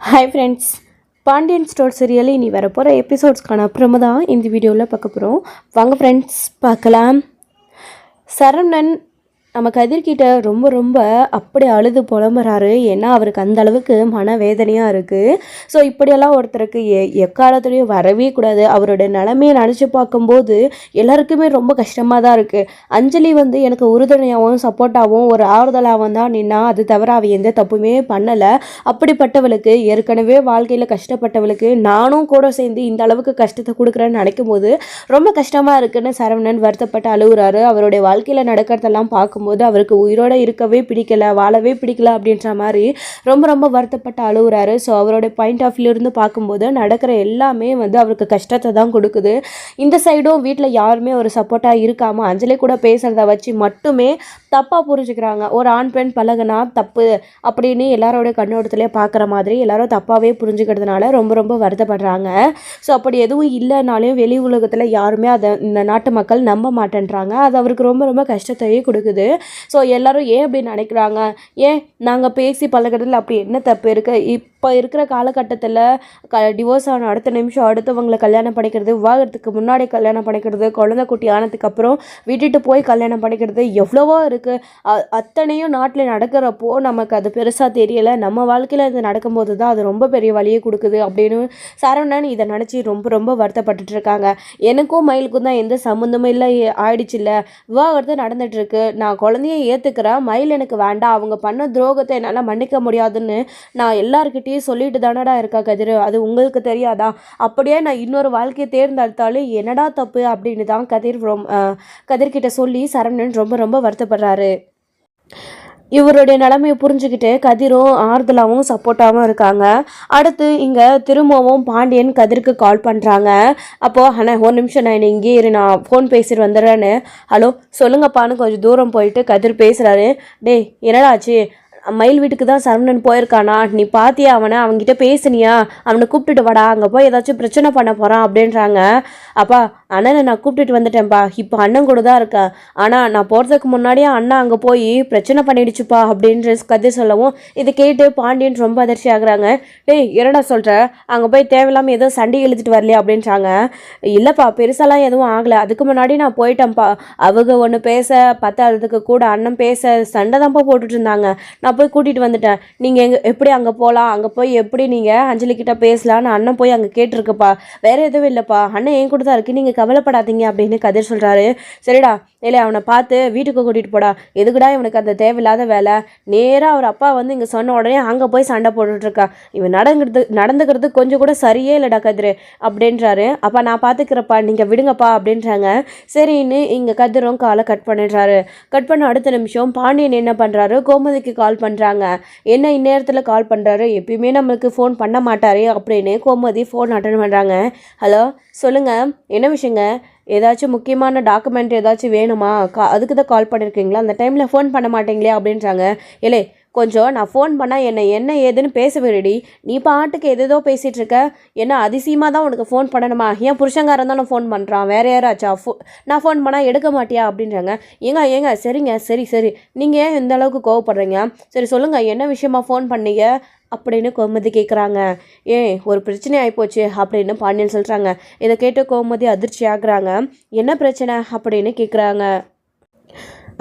Hi friends, Pandian store serial இனி வரப்போகிற எபிசோட்ஸ்க்கான அப்புறமா தான் இந்த வீடியோவில் பார்க்க போகிறோம். வாங்க ஃப்ரெண்ட்ஸ் பார்க்கலாம். சரவணன் நம்ம கதிர்கிட்ட ரொம்ப ரொம்ப அப்படி அழுது புலம்புறாரு. ஏன்னா அவருக்கு அந்த அளவுக்கு மனவேதனையாக இருக்குது. ஸோ இப்படியெல்லாம் ஒருத்தருக்கு எக்காலத்துலேயும் வரவே கூடாது. அவரோட நிலைமையை நினச்சி பார்க்கும்போது எல்லாருக்குமே ரொம்ப கஷ்டமாக தான் இருக்குது. அஞ்சலி எனக்கு உறுதுணையாகவும் சப்போர்ட்டாகவும் ஒரு ஆறுதலாகவும் தான் நின்னா. அது தவிர அவள் எந்த தப்புமே பண்ணலை. அப்படிப்பட்டவளுக்கு, ஏற்கனவே வாழ்க்கையில் கஷ்டப்பட்டவளுக்கு நானும் கூட சேர்ந்து இந்த அளவுக்கு கஷ்டத்தை கொடுக்குறேன்னு நினைக்கும் போது ரொம்ப கஷ்டமாக இருக்குன்னு சரவணன் வருத்தப்பட்டு அழுகுறாரு. அவருடைய வாழ்க்கையில் நடக்கிறதெல்லாம் பார்க்கும்போது அவருக்கு உயிரோடு இருக்கவே பிடிக்கல, வாழவே பிடிக்கல அப்படின்ற மாதிரி ரொம்ப ரொம்ப வருத்தப்பட்டு அழுகுறாரு. ஸோ அவருடைய பாயிண்ட் ஆஃப் வியூ இருந்து பார்க்கும்போது நடக்கிற எல்லாமே அவருக்கு கஷ்டத்தை தான் கொடுக்குது. இந்த சைடும் வீட்டில் யாருமே ஒரு சப்போர்ட்டாக இருக்காமல் அஞ்சலி கூட பேசுகிறத வச்சு மட்டுமே தப்பாக புரிஞ்சுக்கிறாங்க. ஒரு ஆண் பெண் பழகுனா தப்பு அப்படின்னு எல்லாரோட கண்ணோட்டத்திலே பார்க்குற மாதிரி எல்லாரும் தப்பாகவே புரிஞ்சுக்கிறதுனால ரொம்ப ரொம்ப வருத்தப்படுறாங்க. ஸோ அப்படி எதுவும் இல்லைனாலையும் வெளி உலகத்தில் யாருமே அதை இந்த நாட்டு மக்கள் நம்ப மாட்டேன்றாங்க. அது அவருக்கு ரொம்ப ரொம்ப கஷ்டத்தையே கொடுக்குது. ஸோ எல்லோரும் ஏன் அப்படி நினைக்கிறாங்க, ஏன் நாங்கள் பேசி பழகிறதுல அப்படி என்ன தப்பு இருக்குது? இப்போ இருக்கிற காலகட்டத்தில் டிவோர்ஸ் ஆன அடுத்த நிமிஷம் அடுத்தவங்களை கல்யாணம் பண்ணிக்கிறது, விவாகரத்துக்கு முன்னாடி கல்யாணம் பண்ணிக்கிறது, குழந்தை குட்டி ஆனதுக்கப்புறம் விட்டுட்டு போய் கல்யாணம் பண்ணிக்கிறது எவ்வளவோ இருக்குது. அத்தனையும் நாட்டில் நடக்கிறப்போ நமக்கு அது பெருசாக தெரியலை. நம்ம வாழ்க்கையில் இது நடக்கும்போது தான் அது ரொம்ப பெரிய வழியை கொடுக்குது அப்படின்னு சரவணன் இதை நினச்சி ரொம்ப ரொம்ப வருத்தப்பட்டுட்டு இருக்காங்க. எனக்கும் மயிலுக்கும் தான் எந்த சம்மந்தமும் இல்லை ஆயிடுச்சு. இல்லை, விவாகரத்து நடந்துகிட்ருக்கு, நான் குழந்தைய ஏற்றுக்கிறேன், மயில் எனக்கு வேண்டாம், அவங்க பண்ண துரோகத்தை என்னால் மன்னிக்க முடியாதுன்னு நான் எல்லாருக்கிட்டையும் சொல்லிட்டு தானடா இருக்கா கதிர், அது உங்களுக்கு தெரியாதா? அப்படியே நான் இன்னொரு வாழ்க்கையை தேர்ந்தெடுத்தாலும் என்னடா தப்பு அப்படின்னு தான் கதிர்கிட்ட சொல்லி சரவணன் ரொம்ப ரொம்ப வருத்தப்படுறாரு. இவருடைய நிலைமையை புரிஞ்சுக்கிட்டு கதிரும் ஆறுதலாகவும் சப்போர்ட்டாகவும் இருக்காங்க. அடுத்து இங்கே திரும்பவும் பாண்டியன் கதிருக்கு கால் பண்ணுறாங்க. அப்போது அண்ணா ஒரு நிமிஷம், நான் இங்கே இரு, நான் ஃபோன் பேசிட்டு வந்துடுறேன்னு. ஹலோ சொல்லுங்கப்பான்னு கொஞ்சம் தூரம் போயிட்டு கதிர் பேசுகிறாரு. டேய் என்னடாச்சு, மயில் வீட்டுக்கு தான் சரவணன் போயிருக்கானா, நீ பார்த்தியா அவனை, அவங்ககிட்ட பேசுனியா, அவனை கூப்பிட்டுட்டு வாடா, அங்கே போய் ஏதாச்சும் பிரச்சனை பண்ண போகிறான் அப்படின்றாங்க. அப்பா அண்ணனை நான் கூப்பிட்டுட்டு வந்துட்டேன்ப்பா, இப்போ அண்ணன் கூட தான் இருக்கேன், ஆனால் நான் போகிறதுக்கு முன்னாடியே அண்ணன் அங்கே போய் பிரச்சனை பண்ணிடுச்சுப்பா அப்படின்ற கதை சொல்லவும் இதை கேட்டு பாண்டியன் ரொம்ப அதிர்ச்சி ஆகுறாங்க. டேய் என்னடா சொல்கிற, அங்கே போய் தேவையில்லாமல் ஏதோ சண்டை இழுத்துட்டு வரலையா அப்படின்றாங்க. இல்லைப்பா பெருசாலாம் எதுவும் ஆகலை, அதுக்கு முன்னாடி நான் போயிட்டேன்ப்பா, அவங்க ஒன்று பேச பத்தாததுக்கு கூட அண்ணன் பேச சண்டை தான்ப்பா போட்டுட்டு இருந்தாங்க, நான் போய் கூட்டிகிட்டு வந்துட்டேன். நீங்கள் எப்படி அங்கே போகலாம், அங்கே போய் எப்படி நீங்கள் அஞ்சலி கிட்ட பேசலான்னு அண்ணன் போய் அங்கே கேட்டிருக்குப்பா, வேறு எதுவும் இல்லைப்பா, அண்ணன் என் கூட தான் இருக்குது, நீங்கள் கவலைப்படாதீங்க அப்படின்னு கதிர் சொல்கிறாரு. சரிடா, இல்லை அவனை பார்த்து வீட்டுக்கு கூட்டிகிட்டு போடா, எதுக்குடா இவனுக்கு அந்த தேவையில்லாத வேலை, நேராக அவர் அப்பா இங்கே சொன்ன உடனே அங்கே போய் சண்டை போட்டுட்ருக்கா, இவன் நடந்துக்கிறது கொஞ்சம் கூட சரியே இல்லைடா கதிர் அப்படின்றாரு. அப்பா நான் பார்த்துக்கிறப்பா, நீங்கள் விடுங்கப்பா அப்படின்றாங்க. சரின்னு இங்கே கதிரும் காலை கட் பண்ணிடுறாரு. கட் பண்ண அடுத்த நிமிஷம் பாண்டியன் என்ன பண்ணுறாரு, கோமதிக்கு கால் பண்ணுறாங்க. என்ன இந்நேரத்தில் கால் பண்ணுறாரு, எப்பயுமே நம்மளுக்கு ஃபோன் பண்ண மாட்டாரே அப்படின்னு கோமதி ஃபோன் அட்டன் பண்ணுறாங்க. ஹலோ சொல்லுங்கள், என்ன விஷயங்க, ஏதாச்சும் முக்கியமான டாக்குமெண்ட் ஏதாச்சும் வேணுமா, அதுக்கு தான் கால் பண்ணியிருக்கீங்களா, அந்த டைமில் ஃபோன் பண்ண மாட்டீங்களே அப்படின்றாங்க. இல்லை கொஞ்சம் நான் ஃபோன் பண்ணால் என்ன ஏதுன்னு பேச விடுடி, நீ பாட்டுக்கு எதோ பேசிகிட்டு இருக்க, என்ன அதிசயமாக தான் உனக்கு ஃபோன் பண்ணணுமா, ஏன் புருஷங்காரன் தான் நான் ஃபோன் பண்ணுறான், வேறு யாராச்சா, நான் ஃபோன் பண்ணால் எடுக்க மாட்டியா அப்படின்றாங்க. ஏங்க சரிங்க, சரி நீங்கள் ஏன் இந்த அளவுக்கு கோவப்படுறீங்க, சரி சொல்லுங்கள் என்ன விஷயமா ஃபோன் பண்ணீங்க அப்படின்னு கோமதி கேட்குறாங்க. ஒரு பிரச்சனை ஆகிப்போச்சு அப்படின்னு பாண்டியன் சொல்கிறாங்க. இதை கேட்டு கோமதி அதிர்ச்சி ஆகுறாங்க. என்ன பிரச்சனை அப்படின்னு கேட்குறாங்க.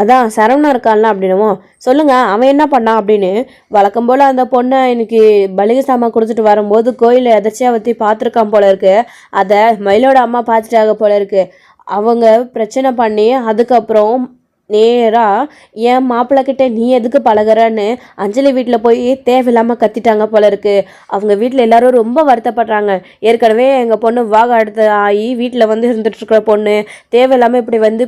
அதான் சரவணா இருக்கான்ல அப்படின்னமோ, சொல்லுங்கள் அவன் என்ன பண்ணான் அப்படின்னு. வழக்கம் போல் அந்த பொண்ணை இன்னைக்கு பலிகை சாமான் கொடுத்துட்டு வரும்போது கோயிலை எதாச்சியாக வற்றி பார்த்துருக்கான் போல இருக்கு, அதை மயிலோட அம்மா பார்த்துட்டாங்க போல இருக்கு. அவங்க பிரச்சனை பண்ணி அதுக்கப்புறம் நேராக என் மாப்பிள்ளைக்கிட்ட நீ எதுக்கு பழகிறன்னு அஞ்சலி வீட்டில் போய் தேவையில்லாமல் கத்திட்டாங்க போல இருக்குது. அவங்க வீட்டில் எல்லோரும் ரொம்ப வருத்தப்படுறாங்க. ஏற்கனவே எங்கள் பொண்ணு விவாகம் அடுத்த ஆகி வீட்டில் இருந்துட்டுருக்கிற பொண்ணு தேவையில்லாமல் இப்படி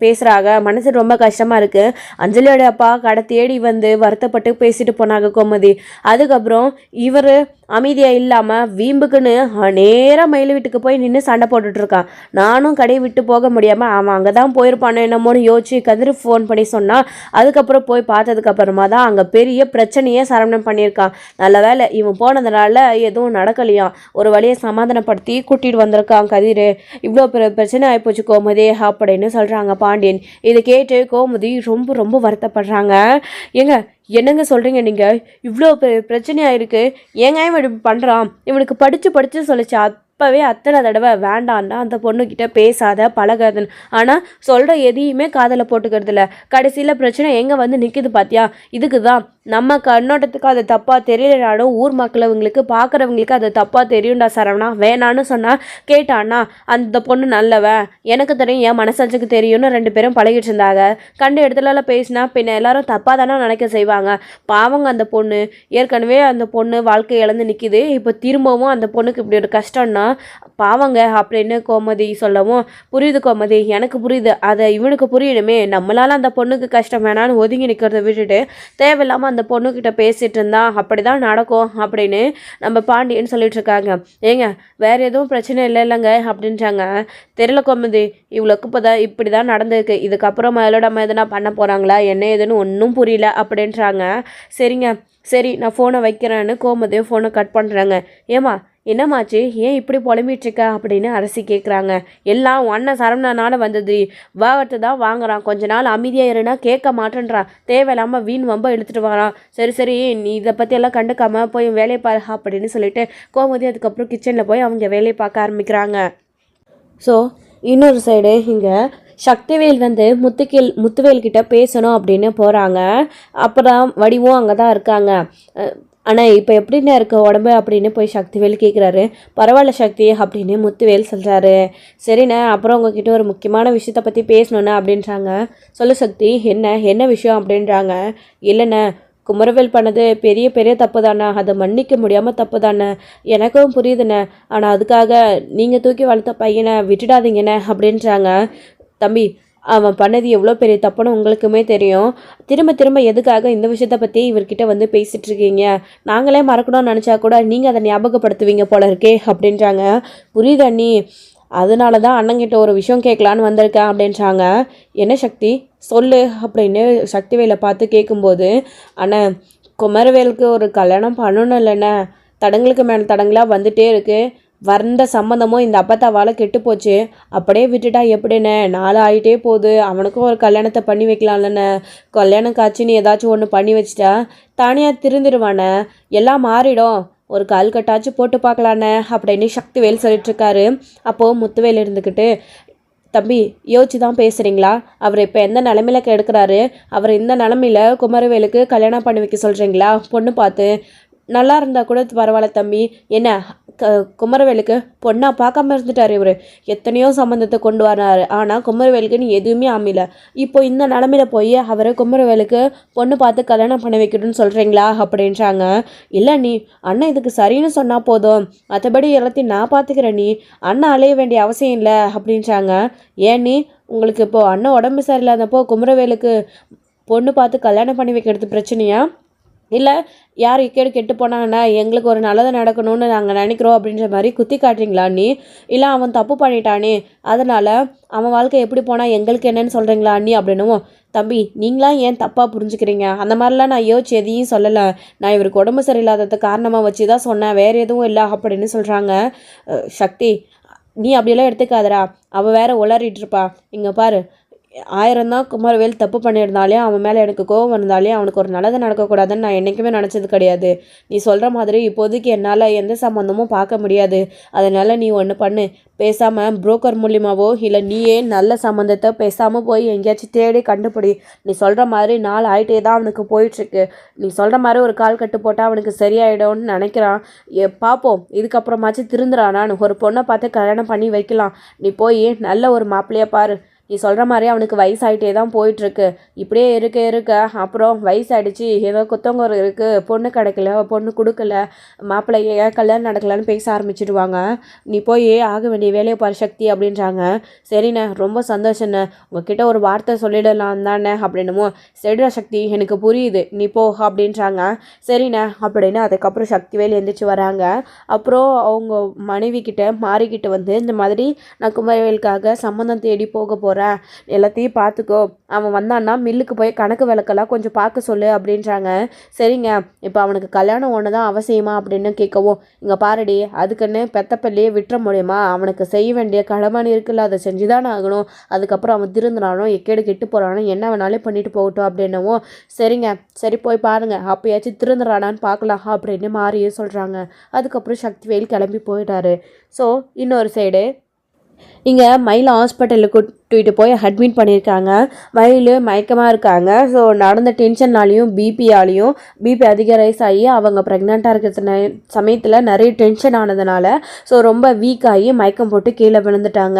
பேசுகிறாங்க, மனசு ரொம்ப கஷ்டமாக இருக்குது. அஞ்சலியோட அப்பா கடை தேடி வருத்தப்பட்டு பேசிட்டு போனாங்க கோமதி. அதுக்கப்புறம் இவர் அமைதியாக இல்லாமல் வீம்புக்குன்னு நேராக மயில் வீட்டுக்கு போய் நின்று சண்டை போட்டுட்ருக்கான். நானும் கடையை விட்டு போக முடியாமல் அவன் அங்கே தான் போயிருப்பானோ என்னமோன்னு யோசிச்சு ஆயிப்போச்சு கதிர் ஃபோன் பண்ணி சொன்னால் அதுக்கப்புறம் போய் பார்த்ததுக்கப்புறமா தான் அங்கே பெரிய பிரச்சனையே சரவணன் பண்ணியிருக்கான். நல்ல வேலை இவன் போனதுனால எதுவும் நடக்கலையாம். ஒரு வழியை சமாதானப்படுத்தி கூட்டிகிட்டு வந்திருக்கான் கதிர். இவ்வளோ பிரச்சனை ஆகிப்போச்சு கோமதி அப்படின்னு சொல்கிறாங்க பாண்டியன். இதை கேட்டு கோமதி ரொம்ப ரொம்ப வருத்தப்படுறாங்க. என்னங்க சொல்கிறீங்க நீங்கள்? இவ்வளோ பிரச்சனையாக இருக்குது, ஏங்க இவன் இப்படி பண்ணுறான்? இவனுக்கு படித்து சொல்லிச்சு அப்போவே அத்தனை தடவை வேண்டான்னா அந்த பொண்ணுக்கிட்ட பேசாத பழகாதன்னு. ஆனால் சொல்கிற எதையுமே காதலை போட்டுக்கிறதில்ல. கடைசியில் பிரச்சனை எங்கே வந்து நிற்கிது பார்த்தியா? இதுக்கு தான் நம்ம கண்ணோட்டத்துக்கு அது தப்பாக தெரியலனாலும் ஊர் மக்களவங்களுக்கு பார்க்குறவங்களுக்கு அது தப்பாக தெரியும்டா சரவணா. வேணான்னு சொன்னால் கேட்டான்னா அந்த பொண்ணு நல்லவன், எனக்கு தெரியும், என் மனசாட்சிக்கு தெரியும்னு 2 பேரும் பழகிட்டு இருந்தாங்க. கண்டு இடத்துலலாம் பேசினா பின்ன எல்லாரும் தப்பாக தானே நினைக்க செய்வாங்க. பாவங்க அந்த பொண்ணு, ஏற்கனவே அந்த பொண்ணு வாழ்க்கை இழந்து நிற்கிது. இப்போ திரும்பவும் அந்த பொண்ணுக்கு இப்படி ஒரு கஷ்டம்னா பாவங்க அப்படின்னு கோமதி சொல்லவும், புரியுது கோமதி, எனக்கு புரியுது, அதை இவனுக்கு புரியணுமே, நம்மளால அந்த பொண்ணுக்கு கஷ்டம் வேணான்னு ஒதுங்கி நிற்கிறத விட்டுட்டு தேவையில்லாமல் அந்த பொண்ணுக்கிட்ட பேசிகிட்டு இருந்தா அப்படி தான் நடக்கும் அப்படின்னு நம்ம பாண்டியன்னு சொல்லிட்டு இருக்காங்க. ஏங்க வேறு எதுவும் பிரச்சனை இல்லைங்க அப்படின்றாங்க. தெரியல கோமதி, இவ்வளோக்கு இப்போ தான் இப்படி தான் நடந்திருக்கு. இதுக்கப்புறம் மேலோடாம எதுனா பண்ண போகிறாங்களா என்ன ஏதுன்னு ஒன்றும் புரியல அப்படின்றாங்க. சரிங்க சரி நான் ஃபோனை வைக்கிறேன்னு கோமதியும் ஃபோனை கட் பண்ணுறாங்க. ஏமா என்னம்மாச்சு, ஏன் இப்படி புலம்பிகிட்ருக்க அப்படின்னு அரசி கேட்குறாங்க. எல்லாம் அண்ணன் சரவணனால வந்தது, வாகத்தை தான் வாங்குறான், கொஞ்ச நாள் அமைதியாக இருனா கேட்க மாட்டேன்றான், தேவையில்லாமல் வீண் வம்ப இழுத்துட்டு வரான். சரி நீ இதை பற்றியெல்லாம் கண்டுக்காம போய் வேலையை பாரு அப்படின்னு சொல்லிட்டு கோமதி அதுக்கப்புறம் கிச்சனில் போய் அவங்க வேலையை பார்க்க ஆரம்பிக்கிறாங்க. ஸோ இன்னொரு சைடு இங்கே சக்திவேல் வந்து முத்துவேல்கிட்ட பேசணும் அப்படின்னு போகிறாங்க. அப்புறம் வடிவும் அங்கே தான் இருக்காங்க. ஆனால் இப்போ எப்படின்னா இருக்க உடம்பு அப்படின்னு போய் சக்திவேல் கேட்குறாரு. பரவாயில்ல சக்தி அப்படின்னு முத்துவேல் சொல்கிறாரு. சரிண்ணே, அப்புறம் உங்ககிட்ட ஒரு முக்கியமான விஷயத்தை பற்றி பேசணுண்ணே அப்படின்றாங்க. சொல்லு சக்தி, என்ன விஷயம் அப்படின்றாங்க. இல்லைண்ணே, குமரவேல் பண்ணது பெரிய பெரிய தப்பு தானே, அதை மன்னிக்க முடியாமல் தப்பு தானே, எனக்கும் புரியுதுண்ணே, ஆனால் அதுக்காக நீங்கள் தூக்கி வளர்த்த பையனை விட்டுடாதீங்கண்ணே அப்படின்றாங்க. தம்பி, அவன் பண்ணது எவ்வளோ பெரிய தப்புன்னு உங்களுக்குமே தெரியும். திரும்ப எதுக்காக இந்த விஷயத்தை பற்றி இவர்கிட்ட வந்து பேசிகிட்ருக்கீங்க? நாங்களே மறக்கணும்னு நினச்சா கூட நீங்கள் அதை ஞாபகப்படுத்துவீங்க போல இருக்கே அப்படின்றாங்க. புரியுது அண்ணி, அதனால தான் அண்ணங்கிட்ட ஒரு விஷயம் கேட்கலான்னு வந்திருக்கேன் அப்படின்றாங்க. என்ன சக்தி சொல்லு அப்படின்னு சக்திவேலை பார்த்து கேட்கும்போது, அண்ணன் குமரவேலுக்கு ஒரு கல்யாணம் பண்ணணும் இல்லைண்ணே, தடங்களுக்கு மேலே தடங்களாக வந்துட்டே இருக்குது. வந்த சம்மந்தமும் இந்த அப்பத்தாவால் கெட்டு போச்சு, அப்படியே விட்டுட்டா எப்படின்னு, நாள் ஆகிட்டே போகுது, அவனுக்கும் ஒரு கல்யாணத்தை பண்ணி வைக்கலாம்லண்ணே. கல்யாணம் காட்சின்னு ஏதாச்சும் ஒன்று பண்ணி வச்சிட்டா தனியாக திருந்துடுவானே, எல்லாம் மாறிடும், ஒரு கால் கட்டாச்சும் போட்டு பார்க்கலாண்ணே அப்படின்னு சக்திவேல் சொல்லிட்டுருக்காரு. அப்போது முத்துவேல் இருந்துக்கிட்டு, தம்பி யோசிச்சு தான் பேசுகிறீங்களா? அவர் இப்போ எந்த நிலமையில கெடுக்கிறாரு? அவர் இந்த நிலமையில குமரவேலுக்கு கல்யாணம் பண்ணி வைக்க சொல்கிறீங்களா? பொண்ணு பார்த்து நல்லா இருந்தால் கூட பரவாயில்ல தம்பி, என்ன குமரவேலுக்கு பொண்ணாக பார்க்காம இருந்துட்டார் இவர். எத்தனையோ சம்மந்தத்தை கொண்டு வராரு, ஆனால் குமரவேலுக்குன்னு எதுவுமே அமையல. இப்போ இந்த நிலமையில போய் அவரை குமரவேலுக்கு பொண்ணு பார்த்து கல்யாணம் பண்ணி வைக்கணும்னு சொல்கிறீங்களா அப்படின்றாங்க. இல்லை நீ அண்ணன் இதுக்கு சரின்னு சொன்னால் போதும், மற்றபடி எல்லாத்தையும் நான் பார்த்துக்கிறேன், நீ அண்ணன் அலைய வேண்டிய அவசியம் இல்லை அப்படின்றாங்க. ஏன் நீ உங்களுக்கு இப்போது அண்ணன் உடம்பு சரியில்லாதப்போ குமரவேலுக்கு பொண்ணு பார்த்து கல்யாணம் பண்ணி வைக்கிறது பிரச்சனையா? இல்லை யார் இக்கேடு கெட்டு போனாங்கன்னா எங்களுக்கு ஒரு நல்லதை நடக்கணும்னு நாங்கள் நினைக்கிறோம் அப்படின்ற மாதிரி குத்தி காட்டுறீங்களா நீ? இல்லை அவன் தப்பு பண்ணிட்டானே அதனால் அவன் வாழ்க்கை எப்படி போனால் எங்களுக்கு என்னன்னு சொல்கிறீங்களா அண்ணி அப்படின்னும். தம்பி நீங்களாம் ஏன் தப்பாக புரிஞ்சுக்கிறீங்க? அந்த மாதிரிலாம் நான் யோசிச்சு எதையும் சொல்லலை, நான் இவருக்கு உடம்பு சரியில்லாதது காரணமாக வச்சு தான் சொன்னேன், வேறு எதுவும் இல்லை அப்படின்னு சொல்கிறாங்க. சக்தி நீ அப்படியெல்லாம் எடுத்துக்காதரா, அவள் வேற உளறிட்டு இருப்பா. இங்கே பாரு, 1000 தான் குமரவேல் தப்பு பண்ணியிருந்தாலே அவன் மேலே எனக்கு கோபம் இருந்தாலே அவனுக்கு ஒரு நல்லது நடக்கக்கூடாதுன்னு நான் என்றைக்குமே நினச்சது கிடையாது. நீ சொல்கிற மாதிரி இப்போதைக்கு என்னால் எந்த சம்மந்தமும் பார்க்க முடியாது. அதனால் நீ ஒன்று பண்ணு, பேசாமல் புரோக்கர் மூலியமாவோ இல்லை நீயே நல்ல சம்மந்தத்தை பேசாமல் போய் எங்கேயாச்சும் தேடி கண்டுபிடி. நீ சொல்கிற மாதிரி நாள் ஆகிட்டே தான் அவனுக்கு போயிட்டுருக்கு. நீ சொல்கிற மாதிரி ஒரு கால் கட்டு போட்டால் அவனுக்கு சரியாயிடும்னு நினைக்கிறான். பார்ப்போம், இதுக்கப்புறமாச்சும் திருந்துறானான்னு ஒரு பொண்ணை பார்த்து கல்யாணம் பண்ணி வைக்கலாம். நீ போய் நல்ல ஒரு மாப்பிள்ளையாக பாரு. நீ சொல்கிற மாதிரி அவனுக்கு வயசாகிட்டே தான் போயிட்டுருக்கு. இப்படியே இருக்க அப்புறம் வயசாகிடுச்சு, ஏதோ குத்தவங்க இருக்குது, பொண்ணு கிடைக்கல, பொண்ணு கொடுக்கல, மாப்பிள்ளைய கல்யாணம் நடக்கலான்னு பேச ஆரம்பிச்சிடுவாங்க. நீ போய் ஆக வேண்டிய வேலையை பாரு சக்தி அப்படின்றாங்க. சரிண்ணே, ரொம்ப சந்தோஷண்ணே, உங்ககிட்ட ஒரு வார்த்தை சொல்லிடலாம் தானே அப்படின்னுமோ. சரிடா சக்தி, எனக்கு புரியுது, நீ போ அப்படின்றாங்க. சரிண்ணே அப்படின்னு அதுக்கப்புறம் சக்திவேல் எழுந்திரிச்சு வராங்க. அப்புறம் அவங்க மனைவி கிட்ட மாறிக்கிட்டு வந்து, இந்த மாதிரி நான் குமரவேலுக்காக சம்மந்தம் தேடி போக போகிறேன், சொல்கிறேன், எல்லாத்தையும் பார்த்துக்கோ, அவன் வந்தான்னா மில்லுக்கு போய் கணக்கு விளக்கெல்லாம் கொஞ்சம் பார்க்க சொல்லு அப்படின்றாங்க. சரிங்க, இப்போ அவனுக்கு கல்யாணம் ஒன்று தான் அவசியமா அப்படின்னு கேட்கவும், இங்கே பாருடி, அதுக்குன்னு பெத்த பிள்ளையே விட்டுற முடியுமா, அவனுக்கு செய்ய வேண்டிய கடமைன்னு இருக்குல்ல, அதை செஞ்சு தானே ஆகணும், அதுக்கப்புறம் அவன் திருந்தினானோ எக்கேடு கெட்டு போகிறானோ என்ன வேணாலும் பண்ணிட்டு போகட்டும் அப்படின்னவும், சரிங்க, சரி போய் பாருங்க, அப்பயாச்சும் திருந்துறானான்னு பார்க்கலாம் அப்படின்னு மாறியே சொல்கிறாங்க. அதுக்கப்புறம் சக்திவேல் கிளம்பி போயிட்டாரு. ஸோ இன்னொரு சைடு இங்கே மயில் ஹாஸ்பிட்டலுக்கு கூட்டிகிட்டு போய் அட்மிட் பண்ணியிருக்காங்க. மயில் மயக்கமாக இருக்காங்க. ஸோ நடந்த டென்ஷன்னாலையும் பிபி அதிக ரைஸ் ஆகி அவங்க ப்ரெக்னெண்ட்டாக இருக்கிற சமயத்தில் நிறைய டென்ஷன் ஆனதுனால ஸோ ரொம்ப வீக் ஆகி மயக்கம் போட்டு கீழே விழுந்துட்டாங்க.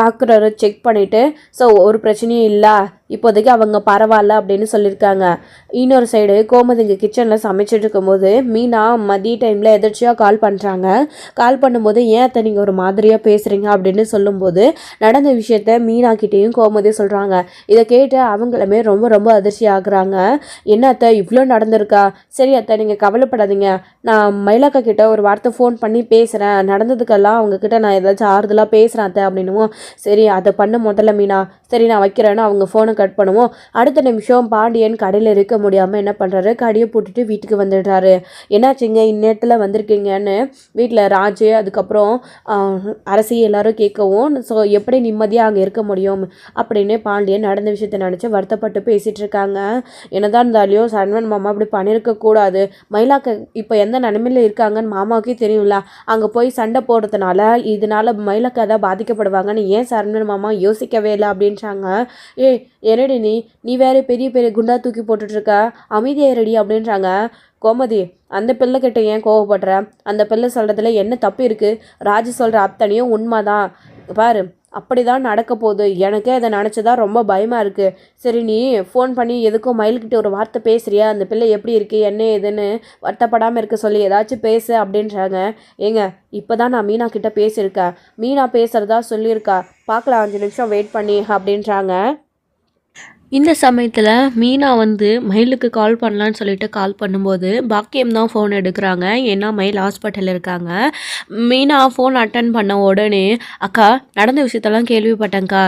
டாக்டரை செக் பண்ணிவிட்டு ஸோ ஒரு பிரச்சனையும் இல்லை, இப்போதைக்கு அவங்க பரவாயில்ல அப்படின்னு சொல்லியிருக்காங்க. இன்னொரு சைடு கோமதி இங்கே கிச்சனில் சமைச்சிட்டு இருக்கும்போது மீனா மதிய டைமில் எதிர்ச்சியாக கால் பண்ணுறாங்க. கால் பண்ணும்போது ஏன் அத்தை நீங்கள் ஒரு மாதிரியாக பேசுகிறீங்க அப்படின்னு சொல்லும்போது நடந்த விஷயத்த மீனாக்கிட்டேயும் கோமதி சொல்கிறாங்க. இதை கேட்டு அவங்களுமே ரொம்ப ரொம்ப அதிர்ச்சி ஆகுறாங்க. என்ன அத்தை இவ்வளோ நடந்திருக்கா? சரி அத்தை நீங்கள் கவலைப்படாதீங்க, நான் மயிலாக்கா கிட்ட ஒரு வார்த்தை ஃபோன் பண்ணி பேசுகிறேன், நடந்ததுக்கெல்லாம் அவங்கக்கிட்ட நான் ஏதாச்சும் ஆறுதலாக பேசுகிறேன் அத்தை அப்படின்னுவோம். சரி அதை பண்ண முதல்ல மீனா, சரி நான் வைக்கிறேன்னு அவங்க ஃபோனை கட் பண்ணுவோம். அடுத்த நிமிஷம் பாண்டியன் கடையில் இருக்க முடியாமல் என்ன பண்ணுறாரு, கடையை போட்டுட்டு வீட்டுக்கு வந்துடுறாரு. என்னாச்சுங்க இந்நேரத்தில் வந்திருக்கீங்கன்னு வீட்டில் ராஜு அதுக்கப்புறம் அரசி எல்லாரும் கேட்கவும், ஸோ எப்படி நிம்மதியாக அங்கே இருக்க முடியும் அப்படின்னு பாண்டியன் நடந்த விஷயத்தை நினச்சி வருத்தப்பட்டு பேசிகிட்டு இருக்காங்க. என்னதான் இருந்தாலையும் சரவணன் மாமா அப்படி பண்ணியிருக்கக்கூடாது, மயிலாக்க இப்போ எந்த நிலைமையில் இருக்காங்கன்னு மாமாவுக்கே தெரியும்ல, அங்கே போய் சண்டை போடுறதுனால இதனால் மயிலாக்க தான் பாதிக்கப்படுவாங்கன்னு ஏன் சரவணன் மாமா யோசிக்கவே இல்லை அப்படின்றாங்க. என்னடி நீ வேற பெரிய பெரிய குண்டா தூக்கி போட்டுட்ருக்க, அமைதியாரடி அப்படின்றாங்க. கோமதி, அந்த பிள்ளைக்கிட்ட ஏன் கோவப்படுற, அந்த பிள்ளை சொல்கிறதுல என்ன தப்பு இருக்குது, ராஜு சொல்கிற அத்தனையும் உண்மைதான், பாரு அப்படி தான் நடக்க போகுது, எனக்கே அதை நினச்சதா ரொம்ப பயமாக இருக்குது. சரி நீ ஃபோன் பண்ணி எதுக்கும் மயில்கிட்ட ஒரு வார்த்தை பேசுறியா, அந்த பிள்ளை எப்படி இருக்குது என்ன ஏதுன்னு வருத்தப்படாமல் இருக்க சொல்லி ஏதாச்சும் பேசு அப்படின்றாங்க. ஏங்க இப்போ தான் நான் மீனா கிட்டே பேசியிருக்கேன், மீனா பேசுகிறதா சொல்லியிருக்கா, பார்க்கலாம் 5 நிமிஷம் வெயிட் பண்ணி அப்படின்றாங்க. இந்த சமயத்தில் மீனா மயிலுக்கு கால் பண்ணலான்னு சொல்லிட்டு கால் பண்ணும்போது பாக்கியம் தான் ஃபோன் எடுக்கிறாங்க. ஏன்னா மயில் ஹாஸ்பிட்டலில் இருக்காங்க. மீனா ஃபோன் அட்டன் பண்ண உடனே, அக்கா நடந்த விஷயத்தெல்லாம் கேள்விப்பட்டேங்க்கா,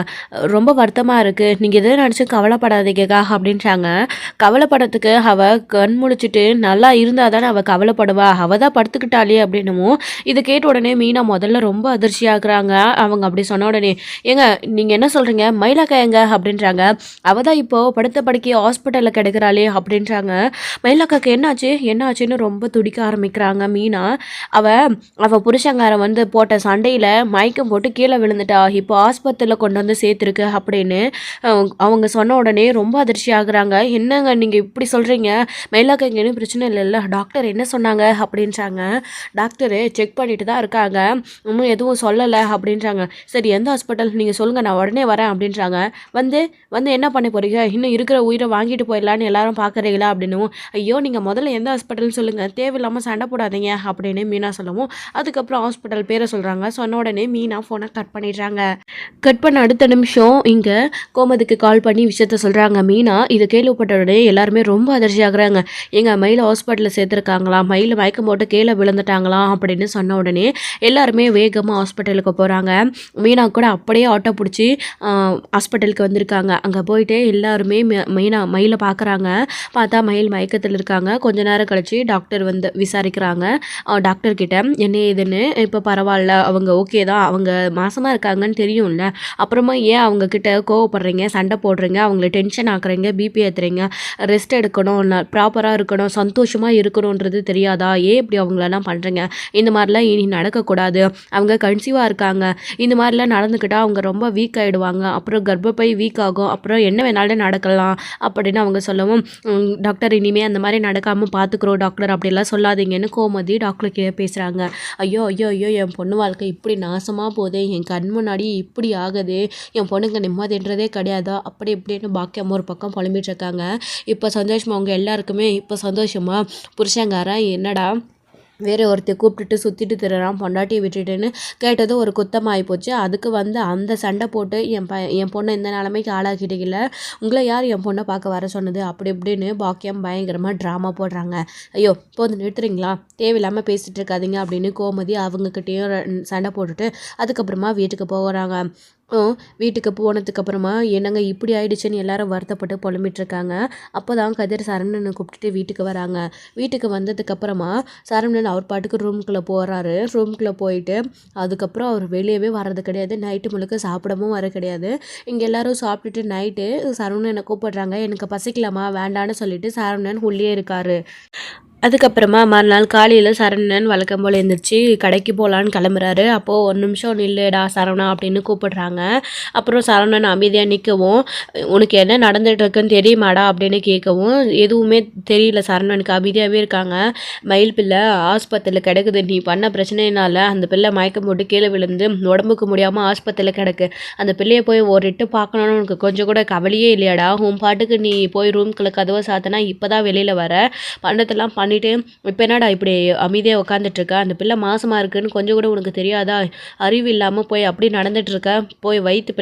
ரொம்ப வருத்தமாக இருக்குது, நீங்கள் எதை நினச்சி கவலைப்படாதீங்கக்கா அப்படின்றாங்க. கவலைப்படுறதுக்கு அவள் கண் முழிச்சிட்டு நல்லா இருந்தால் தானே அவள் கவலைப்படுவா, அவள் தான் படுத்துக்கிட்டாளே அப்படின்னும். இது கேட்ட உடனே மீனா முதல்ல ரொம்ப அதிர்ச்சியாகிறாங்க. அவங்க அப்படி சொன்ன உடனே, ஏங்க நீங்கள் என்ன சொல்கிறீங்க, மயிலாக்கா எங்க அப்படின்றாங்க. அவள் இப்போது படுத்த படுக்கையை ஹாஸ்பிட்டலில் கிடக்கிறாளே அப்படின்றாங்க. மயிலாக்காக்கு என்னாச்சுன்னு ரொம்ப துடிக்க ஆரம்பிக்கிறாங்க மீனா. அவள் புருஷங்காரன் போட்ட சண்டையில் மயக்கம் போட்டு கீழே விழுந்துட்டா, இப்போ ஆஸ்பத்திரியில் கொண்டு சேர்த்துருக்கு அப்படின்னு அவங்க சொன்ன உடனே ரொம்ப அதிர்ச்சி ஆகுறாங்க. என்னங்க நீங்கள் இப்படி சொல்கிறீங்க, மயிலாக்காக்கு என்ன பிரச்சனை இல்லைல்ல, டாக்டர் என்ன சொன்னாங்க அப்படின்றாங்க. டாக்டரு செக் பண்ணிட்டு தான் இருக்காங்க, இன்னும் எதுவும் சொல்லலை அப்படின்றாங்க. சரி எந்த ஹாஸ்பிட்டல் நீங்கள் சொல்லுங்கள், நான் உடனே வரேன் அப்படின்றாங்க. வந்து என்ன பண்ண போகிறீங்க, இன்னும் இருக்கிற உயிரை வாங்கிட்டு போயிடலான்னு எல்லாரும் பார்க்குறீங்களா அப்படின்னும். ஐயோ நீங்கள் முதல்ல எந்த ஹாஸ்பிட்டல்னு சொல்லுங்கள், தேவையில்லாமல் சண்டை போடாதீங்க அப்படின்னு மீனா சொல்லவும், அதுக்கப்புறம் ஹாஸ்பிட்டல் பேரை சொல்கிறாங்க. சொன்ன உடனே மீனா ஃபோனை கட் பண்ணிடுறாங்க. கட் பண்ண அடுத்த நிமிஷம் இங்கே கோமதிக்கு கால் பண்ணி விஷயத்த சொல்கிறாங்க மீனா. இதை கேள்விப்பட்ட உடனே எல்லாருமே ரொம்ப அதிர்ச்சி ஆகுறாங்க. எங்கள் மயில் ஹாஸ்பிட்டலில் சேர்த்துருக்காங்களா, மயில் மயக்கம் போட்டு கீழே விழுந்துட்டாங்களாம் அப்படின்னு சொன்ன உடனே எல்லாருமே வேகமாக ஹாஸ்பிட்டலுக்கு போகிறாங்க. மீனா கூட அப்படியே ஆட்டோ பிடிச்சி ஹாஸ்பிட்டலுக்கு வந்திருக்காங்க. அங்கே போயிட்டு எல்லாருமே மயிலை பார்க்குறாங்க. பார்த்தா மயில் மயக்கத்தில் இருக்காங்க. கொஞ்ச நேரம் கழிச்சு டாக்டர் விசாரிக்கிறாங்க. டாக்டர்கிட்ட என்ன ஏதுன்னு. இப்போ பரவாயில்ல, அவங்க ஓகே தான், அவங்க மாசமாக இருக்காங்கன்னு தெரியும்ல, அப்புறமா ஏன் அவங்க கிட்ட கோவப்படுறீங்க, சண்டை போடுறீங்க, அவங்கள டென்ஷன் ஆக்குறீங்க, பிபி ஏற்றுறீங்க, ரெஸ்ட் எடுக்கணும், ப்ராப்பராக இருக்கணும், சந்தோஷமாக இருக்கணுன்றது தெரியாதா, ஏன் இப்படி அவங்களெல்லாம் பண்ணுறீங்க, இந்த மாதிரிலாம் இனி நடக்கக்கூடாது, அவங்க கன்சீவாக இருக்காங்க, இந்த மாதிரிலாம் நடந்துக்கிட்டால் அவங்க ரொம்ப வீக் ஆகிடுவாங்க, அப்புறம் கர்ப்பப்பை வீக் ஆகும், அப்புறம் என்ன வேணாலும் நடக்கலாம் அப்படின்னு அவங்க சொல்லவும், டாக்டர் இனிமேல் அந்த மாதிரி நடக்காமல் பார்த்துக்குறோம் டாக்டர், அப்படிலாம் சொல்லாதீங்கன்னு கோமதி டாக்டருக்கு பேசுகிறாங்க. ஐயோ ஐயோ ஐயோ என் பொண்ணு வாழ்க்கை இப்படி நாசமாக போதே, என் கண் முன்னாடி இப்படி ஆகுது, என் பொண்ணுங்க நிம்மதின்றதே கிடையாதா அப்படி இப்படின்னு பாக்கியம் ஒரு பக்கம் புலம்பிட்டு இருக்காங்க. இப்போ சந்தோஷமா அவங்க எல்லாருக்குமே இப்போ சந்தோஷமா புருஷங்காரன் என்னடா வேறு ஒருத்தையை கூப்பிட்டுட்டு சுற்றிட்டு திடுறான் பொண்டாட்டியை விட்டுட்டுன்னு கேட்டது ஒரு குத்தமாகி போச்சு. அதுக்கு அந்த சண்டை போட்டு என் பொண்ணை இந்த நிலைமைக்கு ஆளாக்கிட்டீங்கல்ல, உங்களை யார் என் பொண்ணை பார்க்க வர சொன்னது அப்படி இப்படின்னு பாக்கியம் பயங்கரமாக ட்ராமா போடுறாங்க. ஐயோ போது நிறுத்துறீங்களா, தேவையில்லாமல் பேசிகிட்டு இருக்காதீங்க அப்படின்னு கோமதி அவங்கக்கிட்டேயும் சண்டை போட்டுட்டு அதுக்கப்புறமா வீட்டுக்கு போகிறாங்க. வீட்டுக்கு போனதுக்கப்புறமா என்னங்க இப்படி ஆயிடுச்சுன்னு எல்லாரும் வருத்தப்பட்டு புலம்பிட்டுருக்காங்க. அப்போ தான் கதிர் சரவணனை கூப்பிட்டுட்டு வீட்டுக்கு வராங்க. வீட்டுக்கு வந்ததுக்கப்புறமா சரவணன் அவர் பாட்டுக்கு ரூம்குள்ளே போகிறாரு. ரூம்குள்ளே போயிட்டு அதுக்கப்புறம் அவர் வெளியவே வர்றது கிடையாது. நைட்டு முழுக்க சாப்பிடவும் வர கிடையாது. இங்கே எல்லோரும் சாப்பிட்டுட்டு நைட்டு சரவணனை கூப்பிடுறாங்க. எனக்கு பசிக்கலாமா வேண்டான்னு சொல்லிட்டு சரவணன் உள்ளே இருக்கார். அதுக்கப்புறமா மறுநாள் காலையில் சரவணன் வழக்கம் போல் எழுந்திரிச்சு கடைக்கு போகலான்னு கிளம்புறாரு. அப்போது ஒரு நிமிஷம் நில்லுடா சரவணா அப்படின்னு கூப்பிடுறாங்க. அப்புறம் சரவணன் அமைதியாக நிற்கவும், உனக்கு என்ன நடந்துகிட்ருக்குன்னு தெரியுமாடா அப்படின்னு கேட்கவும் எதுவுமே தெரியல சரவணனுக்கு. அமைதியாகவே இருக்காங்க. மயில் பிள்ளை ஆஸ்பத்திரியில் கிடக்குது, நீ பண்ண பிரச்சனையினால அந்த பிள்ளை மயக்கம் போட்டு கீழே விழுந்து உடம்புக்கு முடியாமல் ஆஸ்பத்திரியில் கிடக்கு. அந்த பிள்ளையை போய் ஒரு இட்டு பார்க்கணுன்னு உனக்கு கொஞ்சம் கூட கவலையே இல்லையாடா? உன் பாட்டுக்கு நீ போய் ரூம்குள்ளே கதவை சாத்தினா இப்போ தான் வெளியில் வர பண்ணதெல்லாம் பண்ணிவிட்டு இப்போ என்னடா இப்படி அமைதியாக உட்காந்துட்ருக்க? அந்த பிள்ளை மாசமாக இருக்குன்னு கொஞ்சம் கூட உனக்கு தெரியாதா? அறிவு இல்லாமல் போய் அப்படி நடந்துகிட்ருக்க. போய் வயிற்று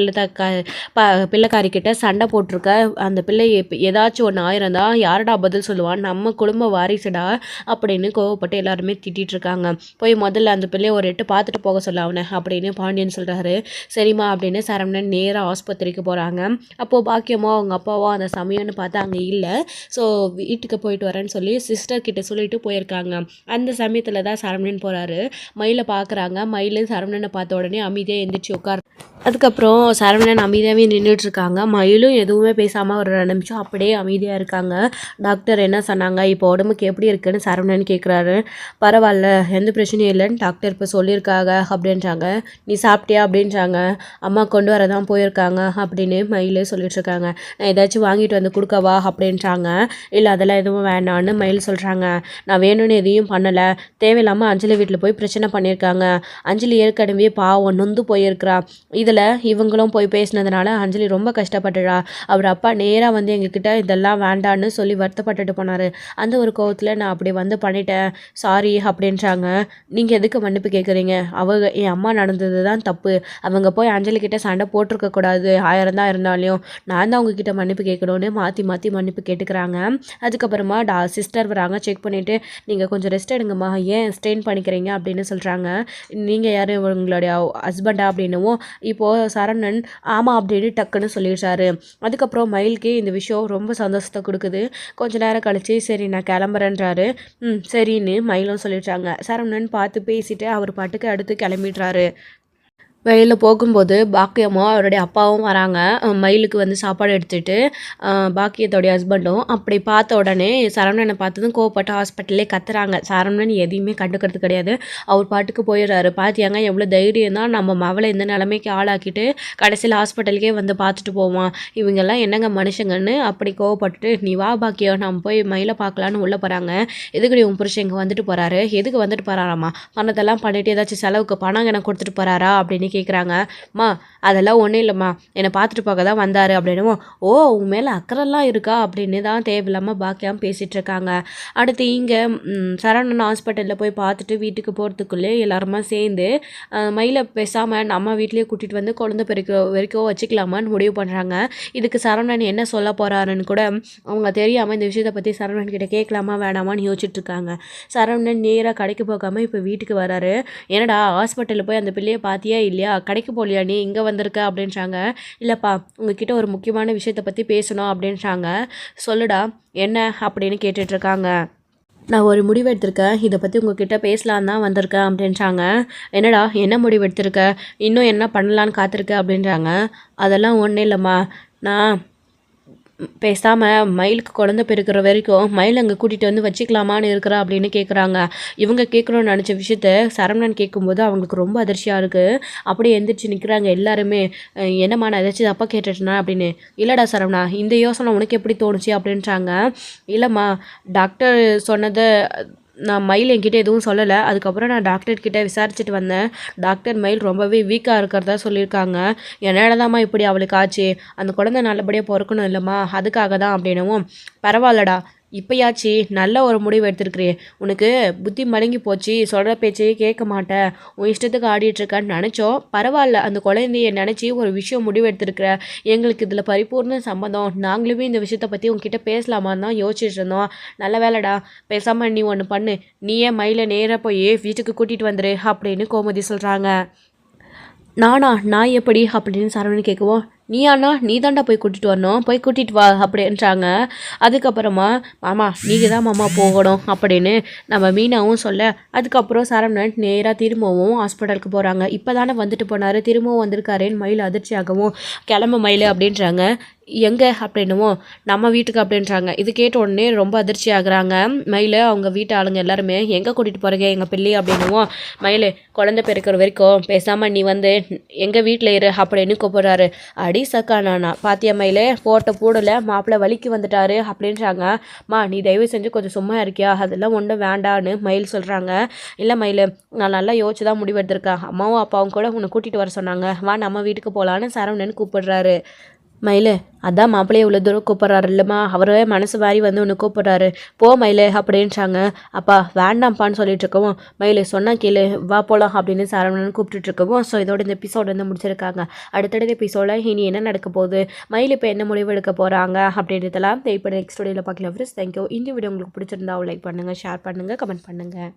பிள்ளைக்காரிக்கிட்ட சண்டை போட்டிருக்க. அந்த பிள்ளை ஏதாச்சும் ஒன்று ஆயிரந்தா யாரடா பதில் சொல்லுவான்? நம்ம குடும்ப வாரிசுடா அப்படின்னு கோவப்பட்டு எல்லாருமே திட்டிகிட்டு இருக்காங்க. போய் முதல்ல அந்த பிள்ளையை ஒரு எட்டு பார்த்துட்டு போக சொல்ல அவனை அப்படின்னு பாண்டியன் சொல்கிறாரு. சரிம்மா அப்படின்னு சரவணன் நேராக ஆஸ்பத்திரிக்கு போகிறாங்க. அப்போது பாக்கியமோ அவங்க அப்பாவோ அந்த சமயம்னு பார்த்தா அங்கே இல்லை. ஸோ வீட்டுக்கு போயிட்டு வரேன்னு சொல்லி சிஸ்டர் கிட்ட சொல்லிட்டு போயிருக்காங்க. அந்த சமயத்தில் தான் சரவணன் போகிறாரு. மயிலை பார்க்குறாங்க. மயில் சரவணனை பார்த்த உடனே அமைதியாக எந்திரிச்சு உட்கார். அதுக்கப்புறம் சரவணன் அமைதியாகவே நின்றுட்டுருக்காங்க. மயிலும் எதுவுமே பேசாமல் ஒரு 2 நிமிஷம் அப்படியே அமைதியாக இருக்காங்க. டாக்டர் என்ன சொன்னாங்க, இப்போ உடம்புக்கு எப்படி இருக்குன்னு சரவணன் கேட்குறாரு. பரவாயில்ல, எந்த பிரச்சனையும் இல்லைன்னு டாக்டர் இப்போ சொல்லியிருக்காங்க அப்படின்றாங்க. நீ சாப்பிட்டியா அப்படின்றாங்க. அம்மா கொண்டு வர தான் போயிருக்காங்க அப்படின்னு மயில் சொல்லிட்டுருக்காங்க. நான் ஏதாச்சும் வாங்கிட்டு வந்து கொடுக்கவா அப்படின்றாங்க. இல்லை அதெல்லாம் எதுவும் வேண்டான்னு மயில் சொல்கிறாங்க. நான் வேணும்னு எதையும் பண்ணலை, தேவையில்லாமல் அஞ்சலி வீட்டில் போய் பிரச்சனை பண்ணியிருக்காங்க. அஞ்சலி ஏற்கனவே பாவம் நொந்து போயிருக்கிறா. இதில் இவங்களும் போய் பேசினதுனால அஞ்சலி ரொம்ப கஷ்டப்பட்டுடா. அவர் அப்பா நேராக வந்து எங்ககிட்ட இதெல்லாம் வேண்டான்னு சொல்லி வருத்தப்பட்டுட்டு போனார். அந்த ஒரு கோவத்தில் நான் அப்படி வந்து பண்ணிட்டேன், சாரி அப்படின்றாங்க. நீங்கள் எதுக்கு மன்னிப்பு கேட்குறீங்க? அவங்க என் அம்மா நடந்தது தான் தப்பு. அவங்க போய் அஞ்சலிக்கிட்ட சண்டை போட்டிருக்கக்கூடாது. 1000 தான் இருந்தாலையும் நான் தான் அவங்கக்கிட்ட மன்னிப்பு கேட்கணுன்னு மாற்றி மாற்றி மன்னிப்பு கேட்டுக்கிறாங்க. அதுக்கப்புறமா சிஸ்டர் வராங்க. செக் பண்ணிவிட்டு நீங்கள் கொஞ்சம் ரெஸ்ட் எடுங்கம்மா, ஏன் ஸ்ட்ரெயின் பண்ணிக்கிறீங்க அப்படின்னு சொல்கிறாங்க. நீங்கள் யார் உங்களுடைய ஹஸ்பண்டா அப்படின்னும் இப்போது சரவணன் ஆமாம் அப்படின்னு டக்குன்னு சொல்லிடுறாரு. அதுக்கப்புறம் மயிலுக்கு இந்த விஷயம் ரொம்ப சந்தோஷத்தை கொடுக்குது. கொஞ்ச நேரம் கழிச்சு சரி நான் கிளம்புறேன்றாரு. சரின்னு மயிலும் சொல்லிடுறாங்க. சரவணன் பார்த்து பேசிட்டு அவர் பாட்டுக்கு அடுத்து கிளம்பிடுறாரு. வெளியில் போகும்போது பாக்கியமும் அவருடைய அப்பாவும் வராங்க. மயிலுக்கு வந்து சாப்பாடு எடுத்துகிட்டு பாக்கியத்தோடைய ஹஸ்பண்டும். அப்படி பார்த்த உடனே சரவணனை பார்த்ததும் கோவப்பட்டு ஹாஸ்பிட்டல்லே கத்துறாங்க. சரவணன் எதையுமே கண்டுக்கிறது கிடையாது. அவர் பாட்டுக்கு போயிடுறாரு. பார்த்தியாங்க எவ்வளோ தைரியம் தான் நம்ம மவளை இந்த நிலைமைக்கு ஆளாக்கிட்டு கடைசியில் ஹாஸ்பிட்டலுக்கே வந்து பார்த்துட்டு போவான். இவங்கெல்லாம் என்னங்க மனுஷங்கன்னு அப்படி கோவப்பட்டுட்டு நீ வா பாக்கியம் நம்ம போய் மயிலை பார்க்கலான்னு உள்ளே போகிறாங்க. எதுக்கு உன் புருஷன் இங்கே வந்துட்டு போகிறாரு? எதுக்கு வந்துட்டு போகிறாராம்மா? பணத்தெல்லாம் பண்ணிவிட்டு ஏதாச்சும் செலவுக்கு பணம் எனக்கு கொடுத்துட்டு போகிறாரா அப்படின்னு கேட்குறாங்க. மா அதெல்லாம் ஒன்றும் இல்லைம்மா, என்னை பார்த்துட்டு பார்க்க தான் வந்தார் அப்படின்னும். ஓ உன் மேலே அக்கறைலாம் இருக்கா அப்படின்னு தான் தேவையில்லாமல் பாக்கியம் பேசிகிட்டு இருக்காங்க. அடுத்து இங்கே சரவணன் ஹாஸ்பிட்டலில் போய் பார்த்துட்டு வீட்டுக்கு போகிறதுக்குள்ளே எல்லாருமா சேர்ந்து மயிலை பேசாமல் நம்ம வீட்லேயே கூட்டிகிட்டு வந்து குழந்தை வரைக்கும் வச்சுக்கலாமான்னு முடிவு பண்ணுறாங்க. இதுக்கு சரவணன் என்ன சொல்ல போகிறாருன்னு கூட அவங்க தெரியாமல் இந்த விஷயத்தை பற்றி சரவணன் கிட்ட கேட்கலாமா வேணாமான்னு யோசிச்சுட்டு இருக்காங்க. சரவணன் நேராக கடைக்கு போகாமல் இப்போ வீட்டுக்கு வராரு. என்னடா ஹாஸ்பிட்டலில் போய் அந்த பிள்ளையை பார்த்தியா இல்லையா, கடைக்கு போகலையா, நீ இங்கே வந்திருக்க அப்படின்றாங்க. இல்லைப்பா உங்ககிட்ட ஒரு முக்கியமான விஷயத்தை பற்றி பேசணும் அப்படின்றாங்க. சொல்லுடா என்ன அப்படின்னு கேட்டுட்ருக்காங்க. நான் ஒரு முடிவு எடுத்திருக்கேன், இதை பற்றி உங்ககிட்ட பேசலான்னு தான் வந்திருக்கேன் அப்படின்றாங்க. என்னடா என்ன முடிவு எடுத்திருக்க, இன்னும் என்ன பண்ணலான்னு காத்திருக்க அப்படின்றாங்க. அதெல்லாம் ஒன்றும் இல்லைம்மா, நான் பேசாமல் மயிலுக்கு குழந்தை பிறக்கிற வரைக்கும் மயில் அங்கே கூட்டிகிட்டு வந்து வச்சுக்கலாமான்னு இருக்கிறா அப்படின்னு கேட்குறாங்க. இவங்க கேட்கணும்னு நினச்ச விஷயத்த சரவணன் கேட்கும்போது அவங்களுக்கு ரொம்ப அதிர்ச்சியாக இருக்குது. அப்படியே எந்திரிச்சு நிற்கிறாங்க எல்லாருமே. என்னம்மா நான் ஏதாச்சும் தப்பாக கேட்டுட்டேனா அப்படின்னு. இல்லைடா சரவணா, இந்த யோசனை உனக்கு எப்படி தோணுச்சு அப்படின்றாங்க. இல்லைம்மா டாக்டர் சொன்னதை நான் மயில் என்கிட்ட எதுவும் சொல்லலை. அதுக்கப்புறம் நான் டாக்டர்கிட்ட விசாரிச்சுட்டு வந்தேன். டாக்டர் மயில் ரொம்பவே வீக்காக இருக்கிறதா சொல்லியிருக்காங்க. என்னடாதாம்மா இப்படி அவளுக்கு ஆச்சு, அந்த குழந்தை நல்லபடியாக பிறக்கணும் இல்லைம்மா, அதுக்காக தான் அப்படின்னவும். பரவாயில்லடா, இப்போயாச்சு நல்ல ஒரு முடிவு எடுத்துருக்குறியே, உனக்கு புத்தி மடங்கி போச்சு, சொல்கிற பேச்சையே கேட்க மாட்டேன், உன் இஷ்டத்துக்கு ஆடிட்டுருக்கான்னு நினச்சோம். பரவாயில்ல, அந்த குழந்தைய நினச்சி ஒரு விஷயம் முடிவு எடுத்துருக்குற, எங்களுக்கு இதில் பரிபூர்ண சம்மதம். நாங்களுமே இந்த விஷயத்தை பற்றி உங்ககிட்ட பேசலாமான்னு தான் யோசிச்சுட்டு இருந்தோம். நல்ல வேலைடா, பேசாமல் நீ ஒன்று பண்ணு, நீயே மயிலை நேராக போய் வீட்டுக்கு கூட்டிகிட்டு வந்துரு அப்படின்னு கோமதி சொல்கிறாங்க. நான் எப்படி அப்படின்னு சரவணன் கேட்கவும், நீ தாண்டா போய் கூட்டிகிட்டு வரணும், போய் கூட்டிகிட்டு வா அப்படின்றாங்க. அதுக்கப்புறமா மாமா நீங்கள் தான் மாமா போகணும் அப்படின்னு நம்ம மீனாவும் சொல்ல, அதுக்கப்புறம் சரவணன் நேராக திரும்பவும் ஹாஸ்பிட்டலுக்கு போகிறாங்க. இப்போ தானே வந்துட்டு போனார், திரும்பவும் வந்திருக்காரேன்னு மயில் அதிர்ச்சியாகவும், கிளம்பு மயில் அப்படின்றாங்க. எங்கே அப்படின்னுவோம், நம்ம வீட்டுக்கு அப்படின்றாங்க. இது கேட்ட உடனே ரொம்ப அதிர்ச்சி ஆகுறாங்க மயில். அவங்க வீட்டு ஆளுங்க எல்லாருமே எங்கே கூட்டிகிட்டு போகிறீங்க எங்கள் பிள்ளை அப்படின்னுவோம். மயில் குழந்தை பிறக்கிற வரைக்கும் பேசாமல் நீ வந்து எங்கள் வீட்டில் இரு அப்படின்னு கூப்பிட்றாரு. அடி சக்கானா பாத்தியா மயில், போட்ட பூடலை மாப்பிள்ளை வலிக்கு வந்துட்டாரு அப்படின்றாங்க. நீ தயவு செஞ்சு கொஞ்சம் சும்மா இருக்கியா, அதெல்லாம் ஒன்றும் வேண்டான்னு மயில் சொல்கிறாங்க. இல்லை மயில், நான் நல்லா யோசிச்சு தான் முடிவெடுத்திருக்கேன், அம்மாவும் அப்பாவும் கூட உன்னை கூட்டிகிட்டு வர சொன்னாங்க, வா நம்ம வீட்டுக்கு போகலான்னு சரவணன் கூப்பிடுறாரு. மயில், அதான் மாப்பிள்ளையை இவ்வளோ தூரம் கூப்பிட்றாரு இல்லைம்மா, அவரே மனசு மாதிரி வந்து ஒன்று கூப்பிட்றாரு, போ மயில் அப்படின்றாங்க. அப்பா வேண்டாம்ப்பான்னு சொல்லிட்டு இருக்கவும், மயில் சொன்னா கேளு வா போகலாம் அப்படின்னு சரவணன் கூப்பிட்டுட்டு இருக்கவும். ஸோ இதோட இந்த எபிசோட் வந்து முடிச்சிருக்காங்க. அடுத்தடுத்த எபிசோட இனி என்ன நடக்க போகுது, மயில் இப்போ என்ன முடிவு எடுக்க போகிறாங்க அப்படின்றதெல்லாம் இப்போ நெக்ஸ்ட் வீடியோவில் பார்க்கலாம் ஃப்ரெண்ட்ஸ். தேங்க்யூ. இந்த வீடியோ உங்களுக்கு பிடிச்சிருந்தா லைக் பண்ணுங்கள், ஷேர் பண்ணுங்கள், கமெண்ட் பண்ணுங்கள்.